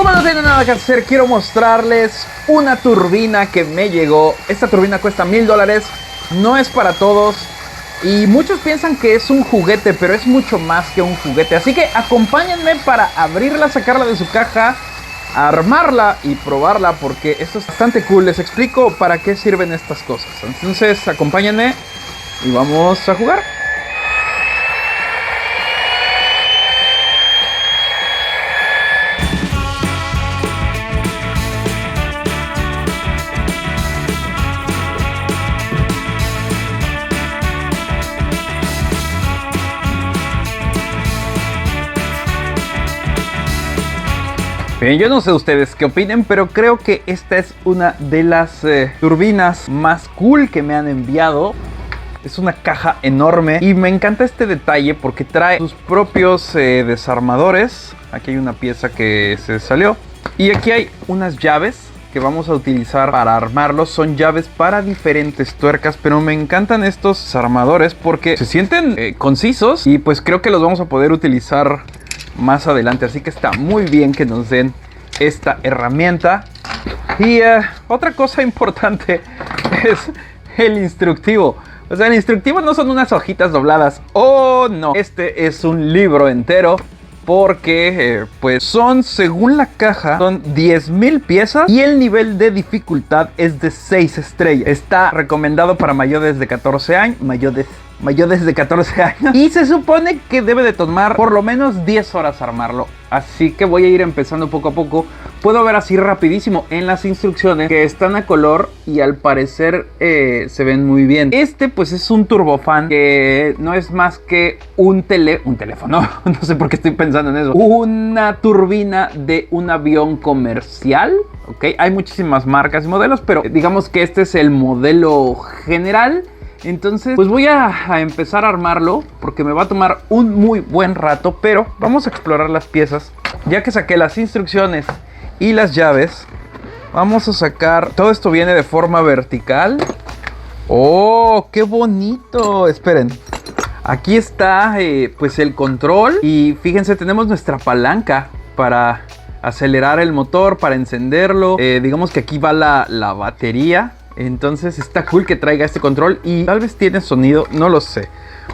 Como no tengo nada que hacer, quiero mostrarles una turbina que me llegó. Esta turbina cuesta $1000, no es para todos. Y muchos piensan que es un juguete, pero es mucho más que un juguete. Así que acompáñenme para abrirla, sacarla de su caja, armarla y probarla, porque esto es bastante cool. Les explico para qué sirven estas cosas. Entonces acompáñenme y vamos a jugar. Bien, yo no sé ustedes qué opinen, pero creo que esta es una de las turbinas más cool que me han enviado. Es una caja enorme y me encanta este detalle porque trae sus propios desarmadores. Aquí hay una pieza que se salió y aquí hay unas llaves que vamos a utilizar para armarlos. Son llaves para diferentes tuercas, pero me encantan estos desarmadores porque se sienten concisos y pues creo que los vamos a poder utilizar más adelante, así que está muy bien que nos den esta herramienta. Y otra cosa importante es el instructivo. O sea, el instructivo no son unas hojitas dobladas. Oh, no. Este es un libro entero porque, pues son, según la caja, son 10,000 piezas y el nivel de dificultad es de 6 estrellas. Está recomendado para mayores de 14 años. Mayores de 14 años. Y se supone que debe de tomar por lo menos 10 horas armarlo. Así que voy a ir empezando poco a poco. Puedo ver así rapidísimo en las instrucciones que están a color y al parecer se ven muy bien. Este pues es un turbofan que no es más que un teléfono. No sé por qué estoy pensando en eso. Una turbina de un avión comercial. Ok, hay muchísimas marcas y modelos, pero digamos que este es el modelo general. Entonces pues voy a empezar a armarlo porque me va a tomar un muy buen rato, pero vamos a explorar las piezas. Ya que saqué las instrucciones y las llaves, vamos a sacar... Todo esto viene de forma vertical. ¡Oh, qué bonito! Esperen. Aquí está pues el control y fíjense, tenemos nuestra palanca para acelerar el motor, para encenderlo. Digamos que aquí va la batería. Entonces está cool que traiga este control y tal vez tiene sonido, no lo sé.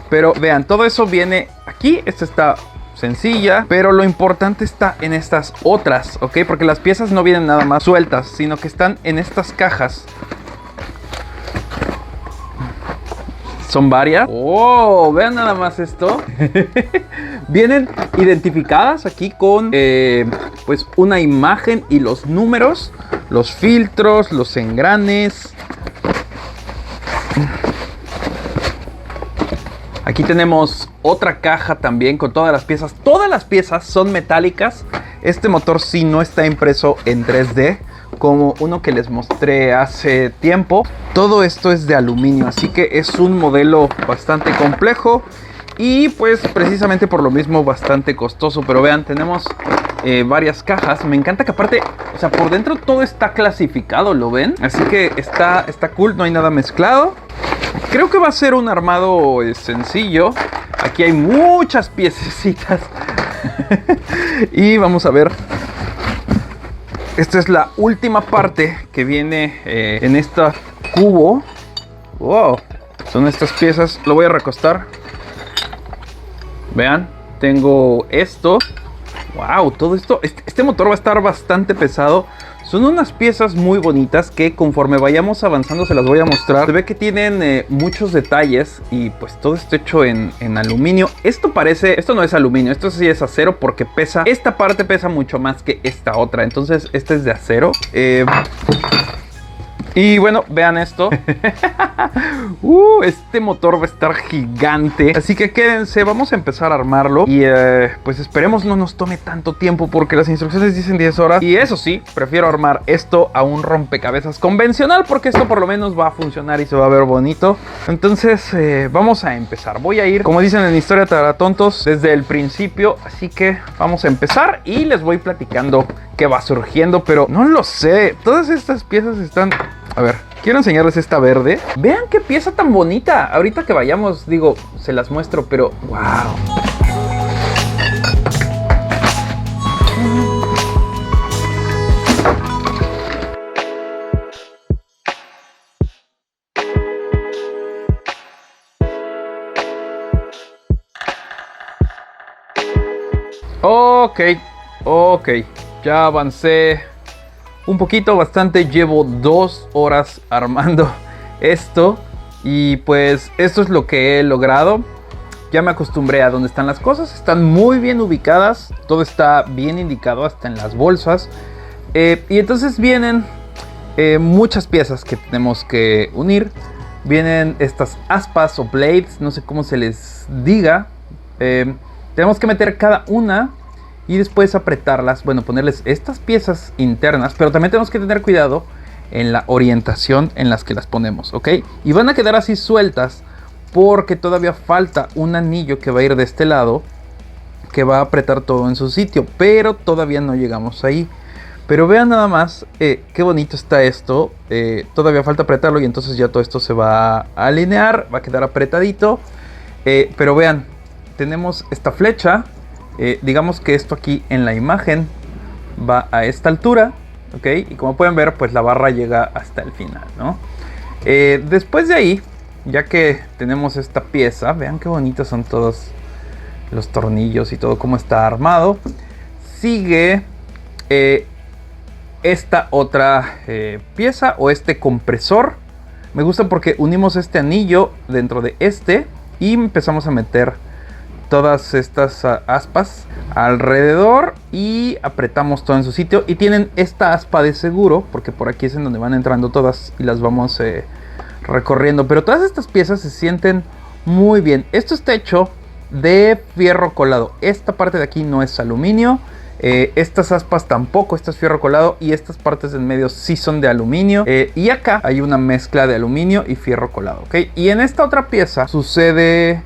Pero vean, todo eso viene aquí. Esta está sencilla, pero lo importante está en estas otras, ¿ok? Porque las piezas no vienen nada más sueltas, sino que están en estas cajas. Son varias. ¡Oh! Vean nada más esto. Vienen identificadas aquí con pues una imagen y los números, los filtros, los engranes. Aquí tenemos otra caja también con todas las piezas. Todas las piezas son metálicas. Este motor sí no está impreso en 3D como uno que les mostré hace tiempo. Todo esto es de aluminio, así que es un modelo bastante complejo y pues precisamente por lo mismo bastante costoso. Pero vean, tenemos varias cajas. Me encanta que aparte, o sea, por dentro todo está clasificado, ¿lo ven? Así que está cool, no hay nada mezclado. Creo que va a ser un armado sencillo. Aquí hay muchas piececitas. Y vamos a ver. Esta es la última parte que viene en este cubo. Wow, son estas piezas. Lo voy a recostar. Vean, tengo esto. Wow, todo esto. Este motor va a estar bastante pesado. Son unas piezas muy bonitas que conforme vayamos avanzando se las voy a mostrar. Se ve que tienen muchos detalles y pues todo está hecho en aluminio. Esto no es aluminio, esto sí es acero porque pesa. Esta parte pesa mucho más que esta otra, entonces este es de acero. Y bueno, vean esto. Este motor va a estar gigante. Así que quédense, vamos a empezar a armarlo. Y pues esperemos no nos tome tanto tiempo porque las instrucciones dicen 10 horas. Y eso sí, prefiero armar esto a un rompecabezas convencional porque esto por lo menos va a funcionar y se va a ver bonito. Entonces vamos a empezar. Voy a ir, como dicen en Historia para Tontos, desde el principio. Así que vamos a empezar y les voy platicando qué va surgiendo. Pero no lo sé, todas estas piezas están... A ver, quiero enseñarles esta verde. Vean qué pieza tan bonita. Ahorita que vayamos, digo, se las muestro, pero wow. Ok, ya avancé un poquito, bastante. Llevo 2 horas armando esto y pues esto es lo que he logrado. Ya me acostumbré a dónde están las cosas, están muy bien ubicadas, todo está bien indicado hasta en las bolsas. Y entonces vienen muchas piezas que tenemos que unir. Vienen estas aspas o blades, no sé cómo se les diga. Tenemos que meter cada una y después apretarlas, bueno, ponerles estas piezas internas, pero también tenemos que tener cuidado en la orientación en las que las ponemos, ¿ok? Y van a quedar así sueltas porque todavía falta un anillo que va a ir de este lado, que va a apretar todo en su sitio, pero todavía no llegamos ahí. Pero vean nada más qué bonito está esto. Todavía falta apretarlo y entonces ya todo esto se va a alinear, va a quedar apretadito. Pero vean, tenemos esta flecha. Digamos que esto aquí en la imagen va a esta altura, ¿ok? Y como pueden ver, pues la barra llega hasta el final, ¿no? Después de ahí, ya que tenemos esta pieza, vean qué bonitos son todos los tornillos y todo cómo está armado. Sigue esta otra pieza o este compresor. Me gusta porque unimos este anillo dentro de este y empezamos a meter todas estas aspas alrededor y apretamos todo en su sitio. Y tienen esta aspa de seguro porque por aquí es en donde van entrando todas y las vamos recorriendo. Pero todas estas piezas se sienten muy bien. Esto está hecho de fierro colado. Esta parte de aquí no es aluminio. Estas aspas tampoco, esto es fierro colado y estas partes en medio sí son de aluminio. Y acá hay una mezcla de aluminio y fierro colado, ¿ok? Y en esta otra pieza sucede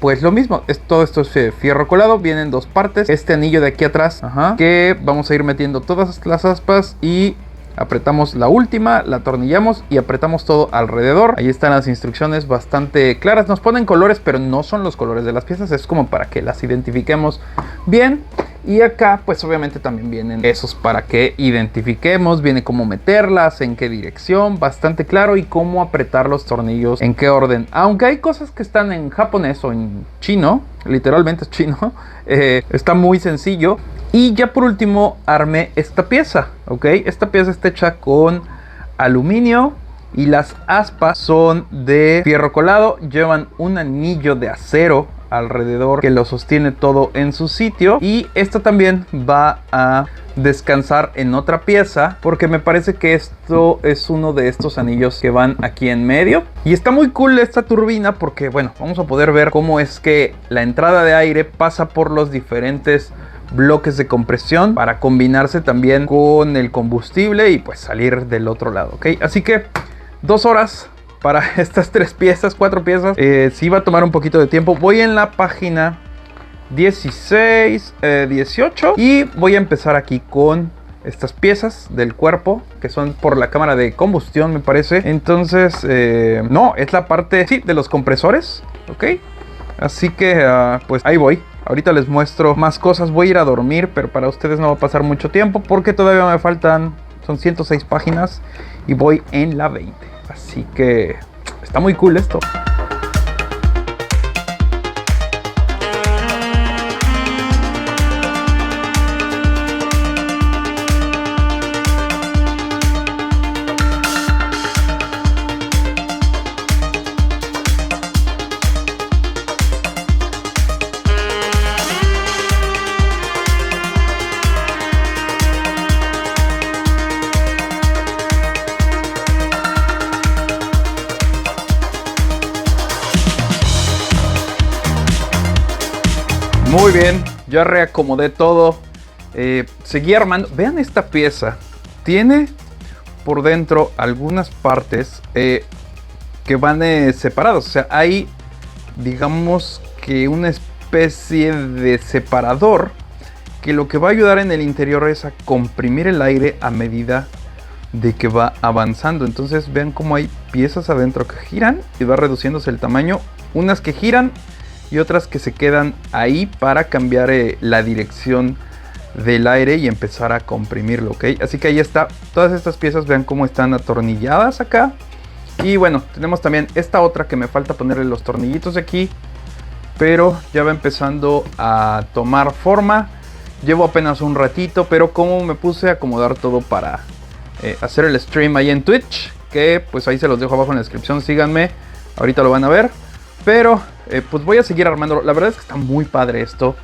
pues lo mismo. Todo esto es fierro colado, vienen 2 partes. Este anillo de aquí atrás, que vamos a ir metiendo todas las aspas y apretamos la última, la atornillamos y apretamos todo alrededor. Ahí están las instrucciones bastante claras. Nos ponen colores, pero no son los colores de las piezas. Es como para que las identifiquemos bien. Y acá pues obviamente también vienen esos para que identifiquemos. Viene cómo meterlas, en qué dirección, bastante claro. Y cómo apretar los tornillos, en qué orden. Aunque hay cosas que están en japonés o en chino, literalmente es chino. Está muy sencillo. Y ya por último armé esta pieza, ¿ok? Esta pieza está hecha con aluminio y las aspas son de fierro colado. Llevan un anillo de acero alrededor que lo sostiene todo en su sitio. Y esto también va a descansar en otra pieza porque me parece que esto es uno de estos anillos que van aquí en medio. Y está muy cool esta turbina porque, bueno, vamos a poder ver cómo es que la entrada de aire pasa por los diferentes bloques de compresión para combinarse también con el combustible y pues salir del otro lado, ¿ok? Así que 2 horas para estas 3 piezas, 4 piezas. Sí va a tomar un poquito de tiempo. Voy en la página 16, 18 y voy a empezar aquí con estas piezas del cuerpo que son por la cámara de combustión, me parece. Entonces, no, es la parte, sí, de los compresores, ¿ok? Así que, pues ahí voy. Ahorita les muestro más cosas. Voy a ir a dormir, pero para ustedes no va a pasar mucho tiempo porque todavía me faltan, son 106 páginas y voy en la 20. Así que está muy cool esto. Muy bien, ya reacomodé todo. Seguí armando. Vean esta pieza. Tiene por dentro algunas partes que van separadas. O sea, hay, digamos que una especie de separador que lo que va a ayudar en el interior es a comprimir el aire a medida de que va avanzando. Entonces vean cómo hay piezas adentro que giran y va reduciéndose el tamaño. Unas que giran y otras que se quedan ahí para cambiar la dirección del aire y empezar a comprimirlo, ¿ok? Así que ahí está, todas estas piezas, vean cómo están atornilladas acá. Y bueno, tenemos también esta otra que me falta ponerle los tornillitos de aquí, pero ya va empezando a tomar forma. Llevo apenas un ratito, pero como me puse a acomodar todo para hacer el stream ahí en Twitch, que pues ahí se los dejo abajo en la descripción, síganme, ahorita lo van a ver. Pero pues voy a seguir armándolo, la verdad es que está muy padre esto.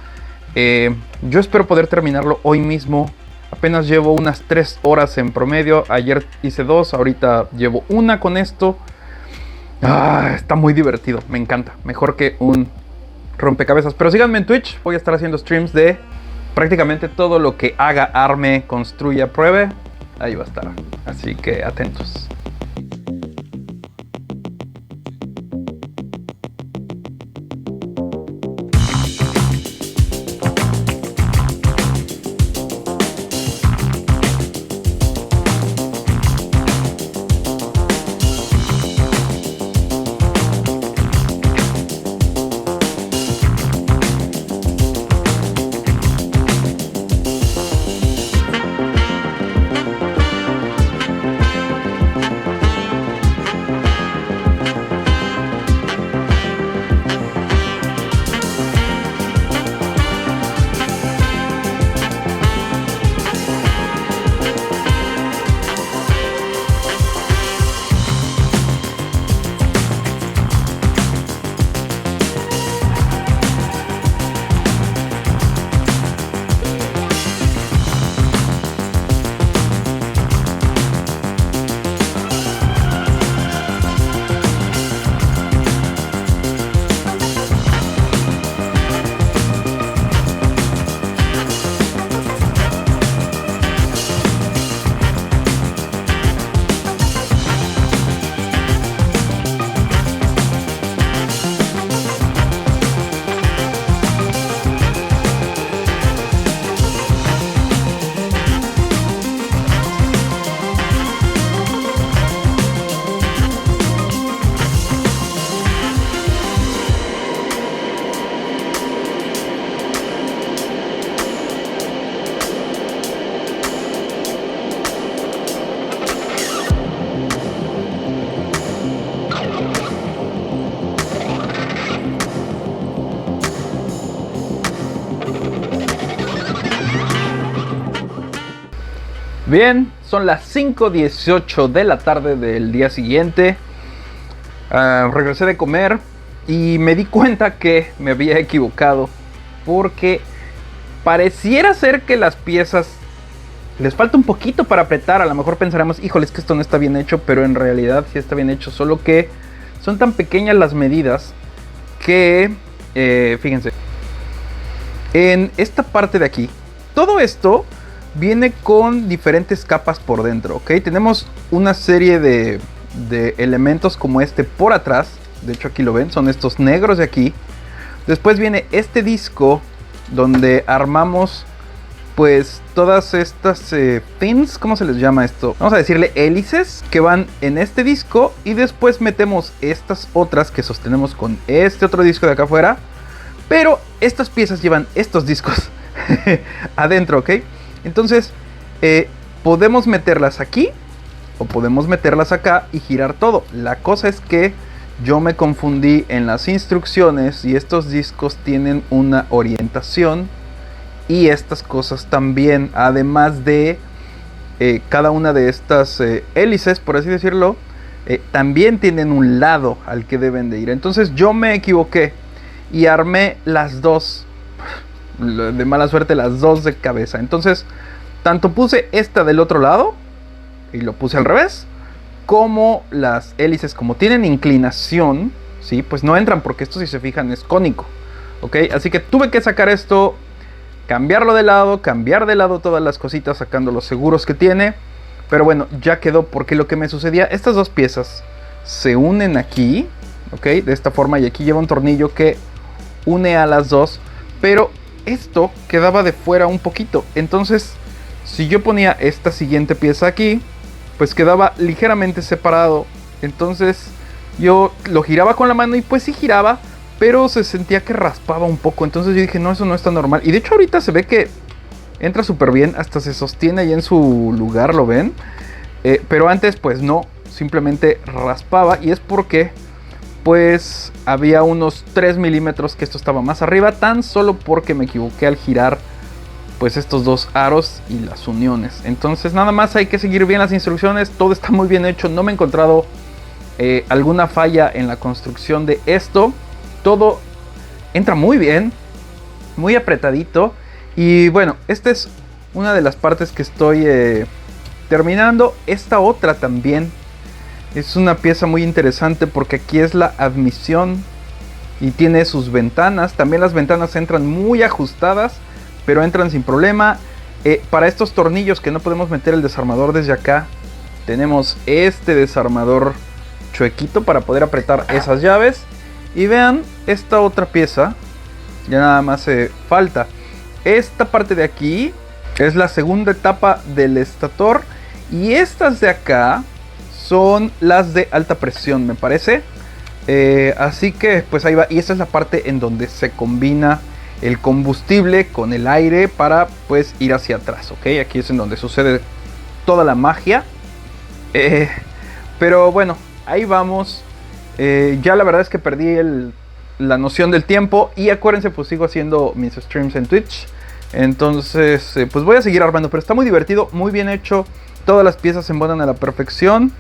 Yo espero poder terminarlo hoy mismo. Apenas llevo unas 3 horas en promedio. Ayer hice 2, ahorita llevo 1 con esto. Está muy divertido, me encanta. Mejor que un rompecabezas. Pero síganme en Twitch, voy a estar haciendo streams de prácticamente todo lo que haga, arme, construya, pruebe. Ahí va a estar, así que atentos. Bien, son las 5:18 de la tarde del día siguiente. Regresé de comer y me di cuenta que me había equivocado, porque pareciera ser que las piezas les falta un poquito para apretar. A lo mejor pensaremos, híjole, es que esto no está bien hecho, pero en realidad sí está bien hecho, solo que son tan pequeñas las medidas que, fíjense, en esta parte de aquí, todo esto viene con diferentes capas por dentro, ¿ok? Tenemos una serie de elementos como este por atrás. De hecho aquí lo ven, son estos negros de aquí. Después viene este disco donde armamos pues todas estas pins, ¿cómo se les llama esto? Vamos a decirle hélices, que van en este disco. Y después metemos estas otras que sostenemos con este otro disco de acá afuera. Pero estas piezas llevan estos discos adentro, ¿ok? Entonces, podemos meterlas aquí o podemos meterlas acá y girar todo. La cosa es que yo me confundí en las instrucciones y estos discos tienen una orientación y estas cosas también. Además de cada una de estas hélices, por así decirlo, también tienen un lado al que deben de ir. Entonces yo me equivoqué y armé las dos. De mala suerte las dos de cabeza. Entonces tanto puse esta del otro lado y lo puse al revés, como las hélices, como tienen inclinación, ¿sí? Pues no entran, porque esto, si se fijan, es cónico, ¿ok? Así que tuve que sacar esto, cambiarlo de lado, cambiar de lado todas las cositas, sacando los seguros que tiene. Pero bueno, ya quedó, porque lo que me sucedía, estas dos piezas se unen aquí, ¿ok? De esta forma, y aquí lleva un tornillo que une a las dos, pero esto quedaba de fuera un poquito. Entonces, si yo ponía esta siguiente pieza aquí, pues quedaba ligeramente separado. Entonces yo lo giraba con la mano y pues sí giraba, pero se sentía que raspaba un poco. Entonces yo dije, no, eso no está normal. Y de hecho ahorita se ve que entra súper bien, hasta se sostiene ahí en su lugar, ¿lo ven? Pero antes pues no, simplemente raspaba, y es porque pues había unos 3 milímetros que esto estaba más arriba, tan solo porque me equivoqué al girar pues estos dos aros y las uniones. Entonces nada más hay que seguir bien las instrucciones, todo está muy bien hecho, no me he encontrado alguna falla en la construcción de esto. Todo entra muy bien, muy apretadito. Y bueno, esta es una de las partes que estoy terminando. Esta otra también es una pieza muy interesante porque aquí es la admisión y tiene sus ventanas. También las ventanas entran muy ajustadas, pero entran sin problema. Para estos tornillos que no podemos meter el desarmador desde acá, tenemos este desarmador chuequito para poder apretar esas llaves. Y vean esta otra pieza, ya nada más falta esta parte de aquí. Es la segunda etapa del estator. Y estas de acá son las de alta presión, me parece. Así que pues ahí va. Y esta es la parte en donde se combina el combustible con el aire para pues ir hacia atrás, ¿ok? Aquí es en donde sucede toda la magia. Pero bueno, ahí vamos. Ya la verdad es que perdí la noción del tiempo. Y acuérdense, pues sigo haciendo mis streams en Twitch. Entonces pues voy a seguir armando. Pero está muy divertido, muy bien hecho. Todas las piezas se embonan a la perfección.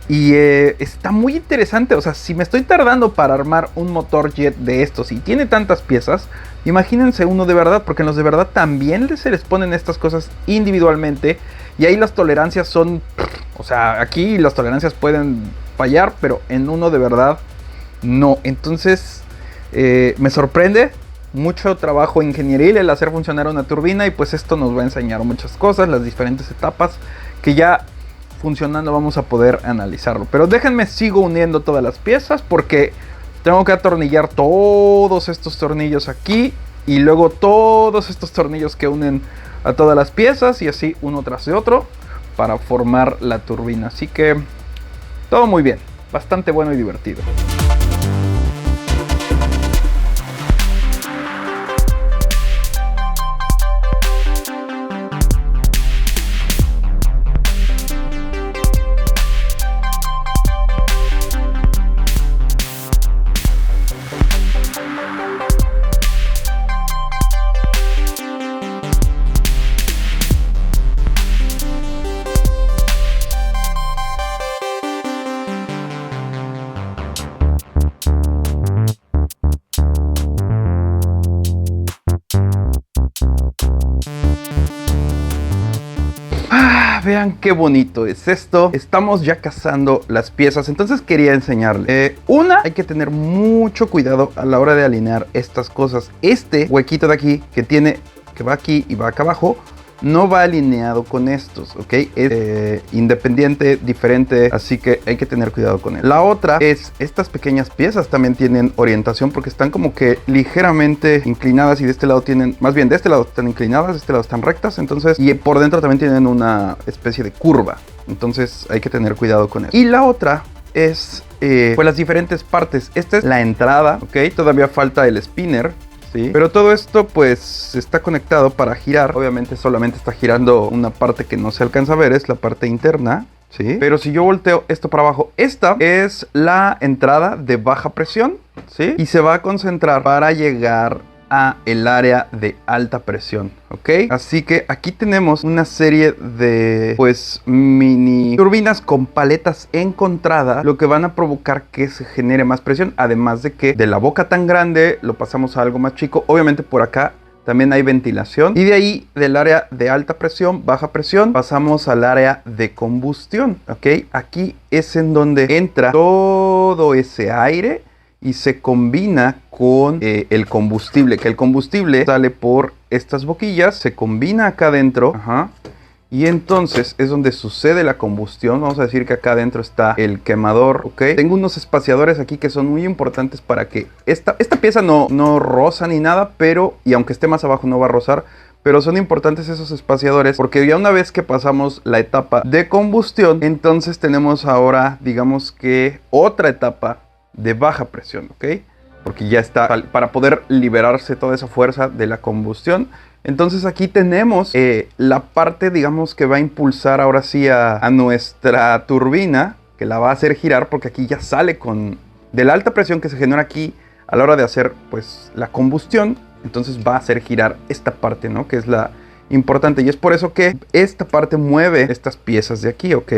Y está muy interesante. O sea, si me estoy tardando para armar un motor jet de estos y tiene tantas piezas, imagínense uno de verdad. Porque en los de verdad también se les ponen estas cosas individualmente. Y ahí las tolerancias son... O sea, aquí las tolerancias pueden fallar, pero en uno de verdad no. Entonces me sorprende. Mucho trabajo ingenieril el hacer funcionar una turbina. Y pues esto nos va a enseñar muchas cosas, las diferentes etapas que ya funcionando vamos a poder analizarlo. Pero déjenme, sigo uniendo todas las piezas porque tengo que atornillar todos estos tornillos aquí. Y luego todos estos tornillos que unen a todas las piezas. Y así uno tras de otro para formar la turbina. Así que todo muy bien, bastante bueno y divertido. Vean qué bonito es esto. Estamos ya cazando las piezas. Entonces quería enseñarles. Hay que tener mucho cuidado a la hora de alinear estas cosas. Este huequito de aquí que va aquí y va acá abajo, no va alineado con estos, ¿ok? Es independiente, diferente, así que hay que tener cuidado con él. La otra es, estas pequeñas piezas también tienen orientación porque están como que ligeramente inclinadas y de este lado tienen, más bien de este lado están inclinadas, de este lado están rectas, entonces, y por dentro también tienen una especie de curva, entonces hay que tener cuidado con él. Y la otra es, pues las diferentes partes. Esta es la entrada, ¿ok? Todavía falta el spinner. ¿Sí? Pero todo esto pues está conectado para girar. Obviamente solamente está girando una parte que no se alcanza a ver, es la parte interna, ¿sí? Pero si yo volteo esto para abajo, esta es la entrada de baja presión, ¿sí? Y se va a concentrar para llegar a el área de alta presión, ¿ok? Así que aquí tenemos una serie de pues mini turbinas con paletas encontradas, lo que van a provocar que se genere más presión, además de que de la boca tan grande lo pasamos a algo más chico. Obviamente por acá también hay ventilación y de ahí del área de alta presión, baja presión, pasamos al área de combustión, ¿ok? Aquí es en donde entra todo ese aire y se combina con el combustible, que el combustible sale por estas boquillas, se combina acá adentro, y entonces es donde sucede la combustión. Vamos a decir que acá adentro está el quemador, ¿ok? Tengo unos espaciadores aquí que son muy importantes para que esta pieza no roza ni nada, pero, y aunque esté más abajo no va a rozar, pero son importantes esos espaciadores porque ya una vez que pasamos la etapa de combustión, entonces tenemos ahora, digamos que otra etapa de baja presión, ¿ok? Porque ya está, para poder liberarse toda esa fuerza de la combustión. Entonces aquí tenemos la parte, digamos, que va a impulsar ahora sí a nuestra turbina, que la va a hacer girar, porque aquí ya sale de la alta presión que se genera aquí a la hora de hacer pues la combustión. Entonces va a hacer girar esta parte, ¿no? Que es importante. Y es por eso que esta parte mueve estas piezas de aquí, ¿ok?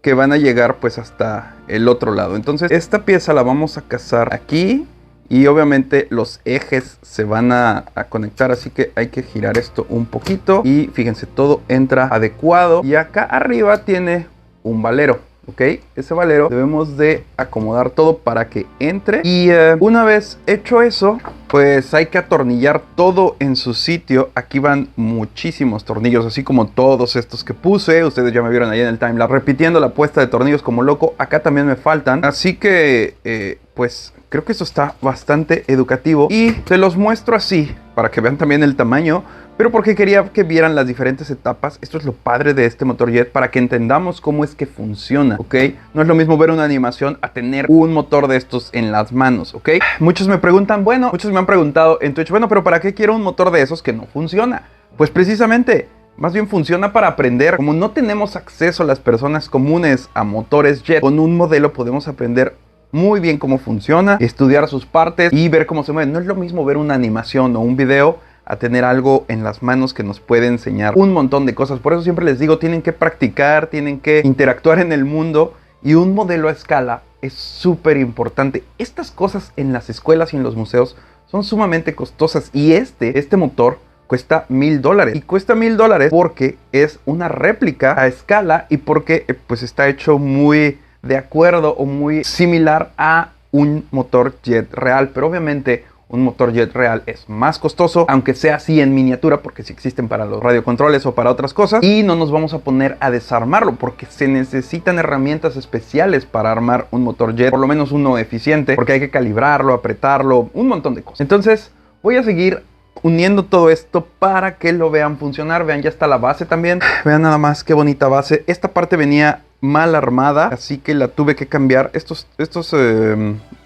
Que van a llegar pues hasta el otro lado. Entonces esta pieza la vamos a casar aquí. Y obviamente los ejes se van a conectar, así que hay que girar esto un poquito. Y fíjense, todo entra adecuado. Y acá arriba tiene un valero, ¿ok? Ese valero debemos de acomodar todo para que entre. Y una vez hecho eso, pues hay que atornillar todo en su sitio. Aquí van muchísimos tornillos, así como todos estos que puse. Ustedes ya me vieron ahí en el timeline repitiendo la puesta de tornillos como loco. Acá también me faltan. Así que, pues creo que esto está bastante educativo. Y se los muestro así, para que vean también el tamaño. Pero porque quería que vieran las diferentes etapas. Esto es lo padre de este motor jet, para que entendamos cómo es que funciona, ¿ok? No es lo mismo ver una animación a tener un motor de estos en las manos, ¿ok? Muchos me preguntan, bueno, muchos me han preguntado en Twitch, bueno, pero ¿para qué quiero un motor de esos que no funciona? Pues precisamente, más bien funciona para aprender. Como no tenemos acceso a las personas comunes a motores jet, con un modelo podemos aprender muy bien cómo funciona, estudiar sus partes y ver cómo se mueve. No es lo mismo ver una animación o un video a tener algo en las manos que nos puede enseñar un montón de cosas. Por eso siempre les digo, tienen que practicar, tienen que interactuar en el mundo, y un modelo a escala es súper importante. Estas cosas en las escuelas y en los museos son sumamente costosas, y este motor cuesta $1000. Y cuesta $1000 porque es una réplica a escala y porque pues está hecho muy de acuerdo o muy similar a un motor jet real. Pero obviamente un motor jet real es más costoso, aunque sea así en miniatura, porque sí existen para los radiocontroles o para otras cosas. Y no nos vamos a poner a desarmarlo, porque se necesitan herramientas especiales para armar un motor jet, por lo menos uno eficiente, porque hay que calibrarlo, apretarlo, un montón de cosas. Entonces voy a seguir uniendo todo esto para que lo vean funcionar. Vean, ya está la base también. Vean nada más qué bonita base. Esta parte venía mal armada, así que la tuve que cambiar. Estos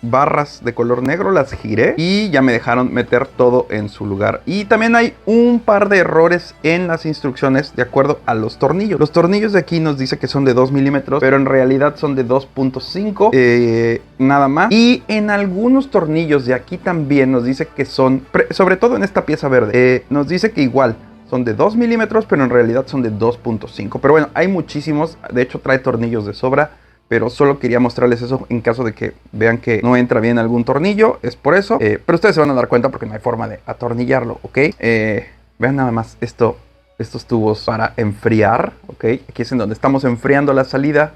barras de color negro las giré y ya me dejaron meter todo en su lugar. Y también hay un par de errores en las instrucciones de acuerdo a los tornillos. Los tornillos de aquí nos dice que son de 2 milímetros, pero en realidad son de 2.5 nada más. Y en algunos tornillos de aquí también nos dice que son, sobre todo en esta pieza verde, nos dice que igual son de 2 milímetros, pero en realidad son de 2.5. Pero bueno, hay muchísimos. De hecho, trae tornillos de sobra. Pero solo quería mostrarles eso en caso de que vean que no entra bien algún tornillo. Es por eso. Pero ustedes se van a dar cuenta porque no hay forma de atornillarlo, ¿ok? Vean nada más estos tubos para enfriar, ¿ok? Aquí es en donde estamos enfriando la salida.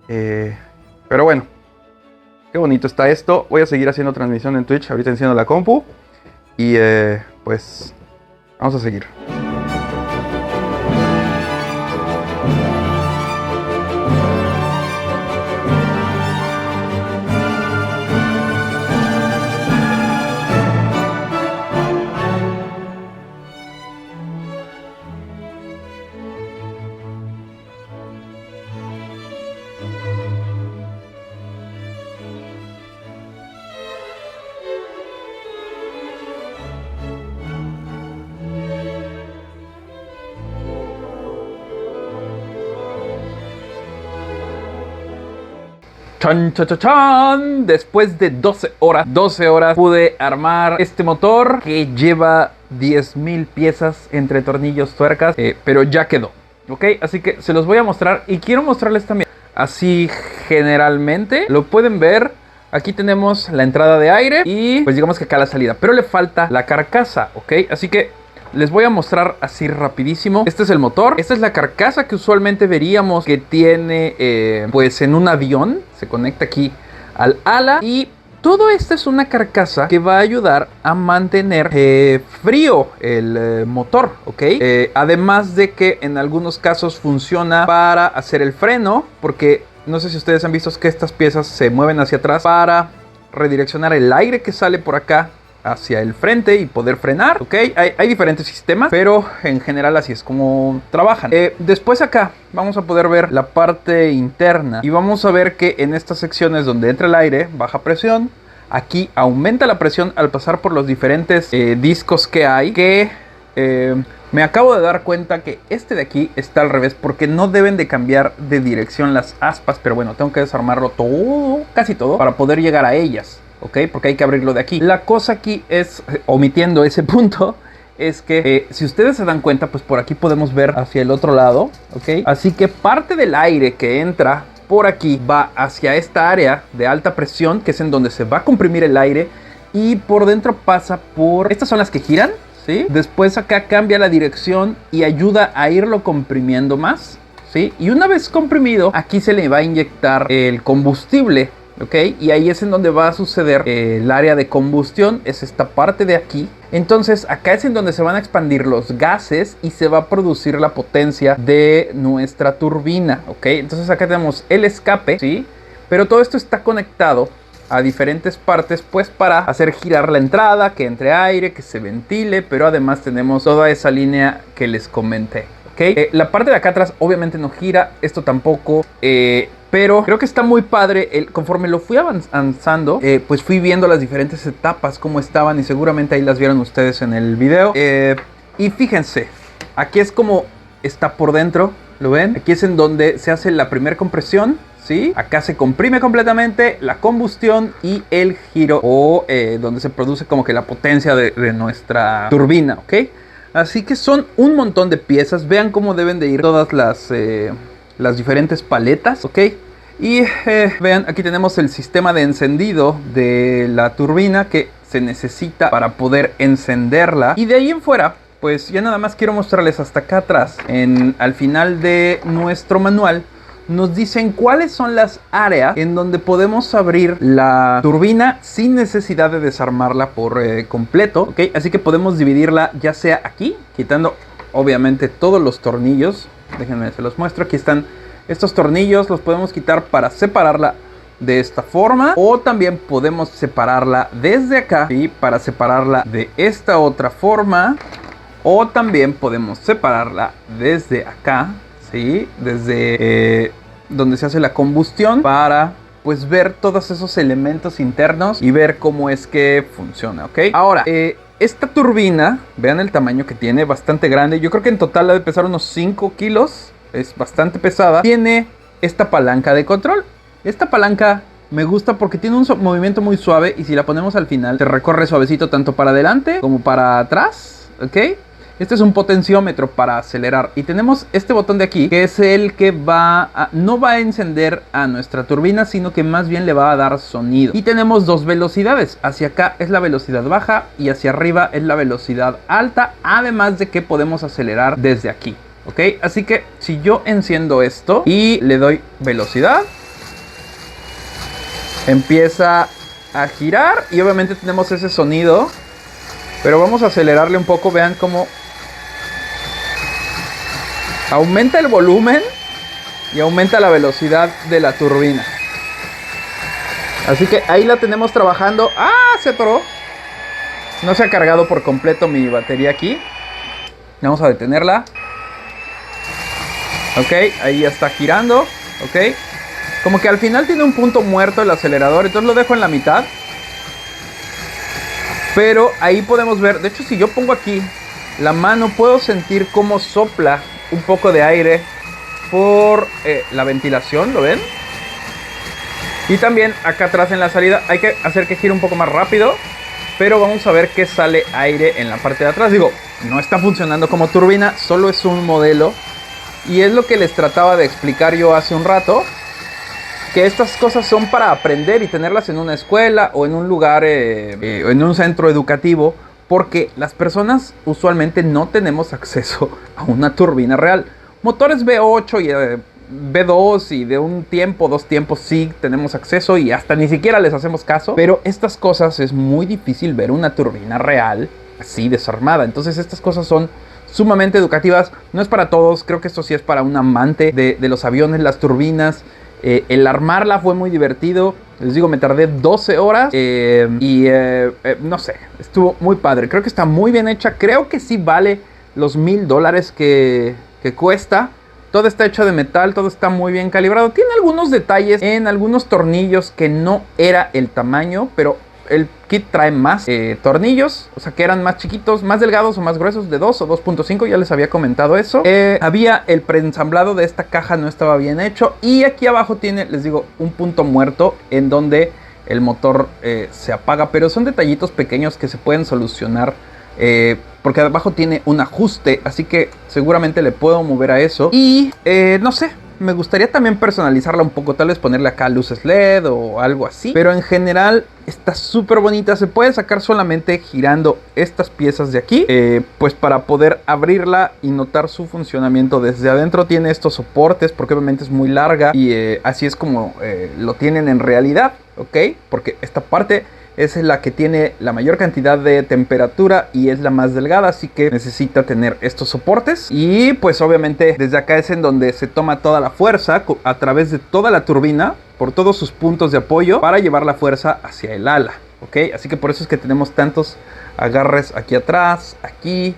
Pero bueno, qué bonito está esto. Voy a seguir haciendo transmisión en Twitch. Ahorita enciendo la compu. Y pues vamos a seguir. ¡Chan, chan, chan, chan! Después de 12 horas pude armar este motor que lleva 10.000 piezas entre tornillos, tuercas, pero ya quedó, ¿ok? Así que se los voy a mostrar y quiero mostrarles también, así generalmente, lo pueden ver. Aquí tenemos la entrada de aire y pues digamos que acá la salida, pero le falta la carcasa, ¿ok? Así que les voy a mostrar así rapidísimo. Este es el motor. Esta es la carcasa que usualmente veríamos que tiene pues en un avión. Se conecta aquí al ala. Y todo esto es una carcasa que va a ayudar a mantener frío el motor, ¿ok? Además de que en algunos casos funciona para hacer el freno, porque no sé si ustedes han visto que estas piezas se mueven hacia atrás para redireccionar el aire que sale por acá hacia el frente y poder frenar, ¿ok? Hay diferentes sistemas, pero en general así es como trabajan. Después acá vamos a poder ver la parte interna y vamos a ver que en estas secciones donde entra el aire, baja presión, aquí aumenta la presión al pasar por los diferentes discos que hay, que me acabo de dar cuenta que este de aquí está al revés, porque no deben de cambiar de dirección las aspas, pero bueno, tengo que desarmarlo todo, casi todo, para poder llegar a ellas, ¿ok? Porque hay que abrirlo de aquí. La cosa aquí es, omitiendo ese punto, es que si ustedes se dan cuenta, pues por aquí podemos ver hacia el otro lado, ¿ok? Así que parte del aire que entra por aquí va hacia esta área de alta presión, que es en donde se va a comprimir el aire, y por dentro pasa por... Estas son las que giran, ¿sí? Después acá cambia la dirección y ayuda a irlo comprimiendo más, ¿sí? Y una vez comprimido, aquí se le va a inyectar el combustible, ¿ok? Y ahí es en donde va a suceder el área de combustión, es esta parte de aquí. Entonces acá es en donde se van a expandir los gases y se va a producir la potencia de nuestra turbina, ¿ok? Entonces acá tenemos el escape, ¿sí? Pero todo esto está conectado a diferentes partes, pues para hacer girar la entrada, que entre aire, que se ventile, pero además tenemos toda esa línea que les comenté, ¿ok? La parte de acá atrás obviamente no gira, esto tampoco, pero creo que está muy padre. Conforme lo fui avanzando, pues fui viendo las diferentes etapas, cómo estaban, y seguramente ahí las vieron ustedes en el video. Y fíjense, aquí es como está por dentro, ¿lo ven? Aquí es en donde se hace la primera compresión, ¿sí? Acá se comprime completamente la combustión y el giro, o donde se produce como que la potencia de nuestra turbina, ¿ok? Así que son un montón de piezas. Vean cómo deben de ir todas las diferentes paletas, ¿ok? Y vean, aquí tenemos el sistema de encendido de la turbina que se necesita para poder encenderla. Y de ahí en fuera, pues ya nada más quiero mostrarles hasta acá atrás, al final de nuestro manual, nos dicen cuáles son las áreas en donde podemos abrir la turbina sin necesidad de desarmarla por completo, ¿ok? Así que podemos dividirla ya sea aquí, quitando obviamente todos los tornillos. Déjenme, se los muestro. Aquí están estos tornillos, los podemos quitar para separarla de esta forma, o también podemos separarla desde acá, ¿sí? Para separarla de esta otra forma, o también podemos separarla desde acá, ¿sí? Desde donde se hace la combustión, para pues ver todos esos elementos internos y ver cómo es que funciona, ¿ok? Ahora, esta turbina, vean el tamaño que tiene, bastante grande. Yo creo que en total debe pesar unos 5 kilos. Es bastante pesada. Tiene esta palanca de control. Esta palanca me gusta porque tiene un movimiento muy suave, y si la ponemos al final, se recorre suavecito tanto para adelante como para atrás, ¿ok? Este es un potenciómetro para acelerar. Y tenemos este botón de aquí, que es el que no va a encender a nuestra turbina, sino que más bien le va a dar sonido. Y tenemos dos velocidades. Hacia acá es la velocidad baja y hacia arriba es la velocidad alta. Además de que podemos acelerar desde aquí, ¿ok? Así que si yo enciendo esto y le doy velocidad, empieza a girar y obviamente tenemos ese sonido. Pero vamos a acelerarle un poco. Vean cómo aumenta el volumen y aumenta la velocidad de la turbina. Así que ahí la tenemos trabajando. ¡Ah! Se atoró. No se ha cargado por completo mi batería aquí. Vamos a detenerla. Ok, ahí ya está girando. Ok. Como que al final tiene un punto muerto el acelerador, entonces lo dejo en la mitad. Pero ahí podemos ver, de hecho si yo pongo aquí la mano, puedo sentir cómo sopla un poco de aire por la ventilación, ¿lo ven? Y también acá atrás en la salida hay que hacer que gire un poco más rápido, pero vamos a ver que sale aire en la parte de atrás. Digo, no está funcionando como turbina, solo es un modelo. Y es lo que les trataba de explicar yo hace un rato, que estas cosas son para aprender y tenerlas en una escuela o en un lugar, en un centro educativo, porque las personas usualmente no tenemos acceso a una turbina real. Motores V8 y V2 y de un tiempo, dos tiempos sí tenemos acceso y hasta ni siquiera les hacemos caso, pero estas cosas es muy difícil ver una turbina real así desarmada. Entonces estas cosas son sumamente educativas. No es para todos, creo que esto sí es para un amante de los aviones, las turbinas. El armarla fue muy divertido. Les digo, me tardé 12 horas no sé, estuvo muy padre. Creo que está muy bien hecha. Creo que sí vale los $1000 que cuesta. Todo está hecho de metal, todo está muy bien calibrado. Tiene algunos detalles en algunos tornillos que no era el tamaño, pero el kit trae más tornillos, o sea que eran más chiquitos, más delgados o más gruesos, de 2 o 2.5, ya les había comentado eso. Había el preensamblado de esta caja, no estaba bien hecho. Y aquí abajo tiene, les digo, un punto muerto en donde el motor se apaga, pero son detallitos pequeños que se pueden solucionar porque abajo tiene un ajuste, así que seguramente le puedo mover a eso. Y no sé, me gustaría también personalizarla un poco, tal vez ponerle acá luces LED o algo así. Pero en general está súper bonita. Se puede sacar solamente girando estas piezas de aquí, pues para poder abrirla y notar su funcionamiento desde adentro. Tiene estos soportes porque obviamente es muy larga y así es como lo tienen en realidad, ¿ok? Porque esta parte es la que tiene la mayor cantidad de temperatura y es la más delgada, así que necesita tener estos soportes. Y pues obviamente desde acá es en donde se toma toda la fuerza a través de toda la turbina, por todos sus puntos de apoyo, para llevar la fuerza hacia el ala, ¿ok? Así que por eso es que tenemos tantos agarres aquí atrás, aquí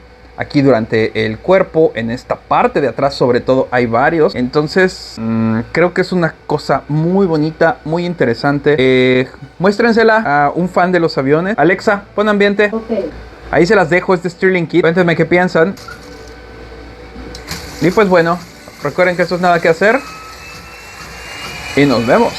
durante el cuerpo, en esta parte de atrás sobre todo hay varios. Entonces creo que es una cosa muy bonita, muy interesante. Muéstrensela a un fan de los aviones. Alexa, pon ambiente. Okay. Ahí se las dejo, este Stirling Kit. Cuéntenme qué piensan. Y pues bueno, recuerden que esto es nada que hacer. Y nos vemos.